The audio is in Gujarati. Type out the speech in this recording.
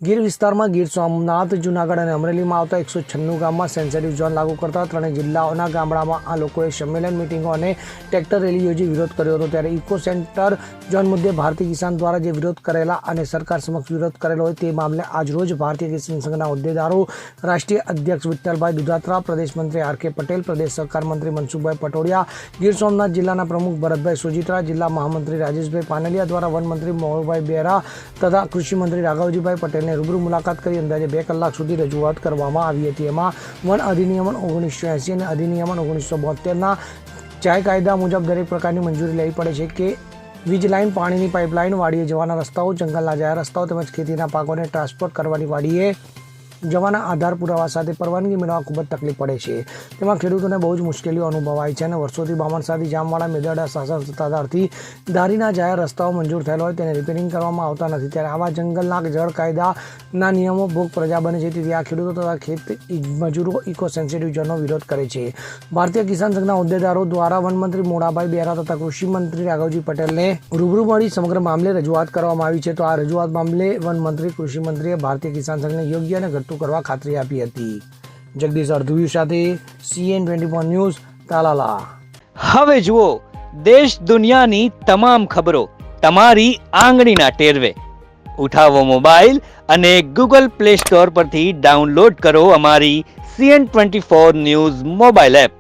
ગીર વિસ્તારમાં ગીર સોમનાથ, જૂનાગઢ અને અમરેલીમાં આવતા 196 ગામમાં સેન્સિટિવ ઝોન લાગુ કરતા ત્રણેય જિલ્લાઓના ગામડામાં આ લોકોએ સંમેલન, મિટિંગો અને ટ્રેક્ટર રેલી યોજી વિરોધ કર્યો હતો. ત્યારે ઇકો સેન્ટર ઝોન મુદ્દે ભારતીય કિસાન દ્વારા જે વિરોધ કરેલા અને સરકાર સમક્ષ વિરોધ કરેલો હોય તે મામલે આજરોજ ભારતીય કિસાન સંઘના હોદ્દેદારો, રાષ્ટ્રીય અધ્યક્ષ વિઠ્ઠલભાઈ દુધાત્રા, પ્રદેશ મંત્રી આર.કે. પટેલ, પ્રદેશ સહકાર મંત્રી મનસુખભાઈ પટોડિયા, ગીર સોમનાથ જિલ્લાના પ્રમુખ ભરતભાઈ સોજીત્રા, જિલ્લા મહામંત્રી રાજેશભાઈ પાનલિયા દ્વારા વન મંત્રી મોહનભાઈ બેરા તથા કૃષિ મંત્રી રાઘવજીભાઈ પટેલને રૂબરૂ મુલાકાત કરી અંદાજે 2 કલાક સુધી રજૂઆત કરવામાં આવી હતી. એમાં વન અધિનિયમન 1980 અને અધિનિયમન 1972ના કાયદા મુજબ દરેક પ્રકારની મંજૂરી લેવી પડે છે કે વીજ લાઇન, પાણીની પાઇપલાઇન, વાડીએ જવાના રસ્તાઓ, જંગલના જાહેર રસ્તાઓ તેમજ ખેતીના પાકોને ટ્રાન્સપોર્ટ કરવાની વાડીએ જવાના આધાર પુરાવા સાથે પરવાનગી મેળવવા ખૂબ જ તકલીફ પડે છે. તેમાં ખેડૂતોને બહુ જ મુશ્કેલીઓ અનુભવાય છે અને વર્ષોથી બામણસાથી જામવાળા, મેદરડા, શાસન સત્તાધારથી ધારીના જાહેર રસ્તાઓ મંજૂર થયેલા હોય તેને રિપેરિંગ કરવામાં આવતા નથી. ત્યારે આવા જંગલના જળ કાયદાના નિયમો ભોગ પ્રજા બને છે. તેથી આ ખેડૂતો તથા ખેત મજૂરો ઇકો સેન્સિટિવ ઝોનનો વિરોધ કરે છે. ભારતીય કિસાન સંઘના હોદ્દેદારો દ્વારા વનમંત્રી મોડાભાઈ બેરા તથા કૃષિ મંત્રી રાઘવજી પટેલને રૂબરૂ મળી સમગ્ર મામલે રજૂઆત કરવામાં આવી છે. તો આ રજૂઆત મામલે વનમંત્રી, કૃષિ મંત્રીએ ભારતીય કિસાન સંઘને યોગ્ય અને ઘટતું કરવા ખાતરી આપી હતી. જગદીશ અર્ધવી સાથે CN24 ન્યૂઝ, તાલાલા. હવે જુઓ દેશ દુનિયાની તમામ ખબરો તમારી આંગળીના ટેરવે. ઉઠાવો મોબાઈલ અને Google Play Store પરથી ડાઉનલોડ કરો અમારી CN24 ન્યૂઝ મોબાઈલ એપ.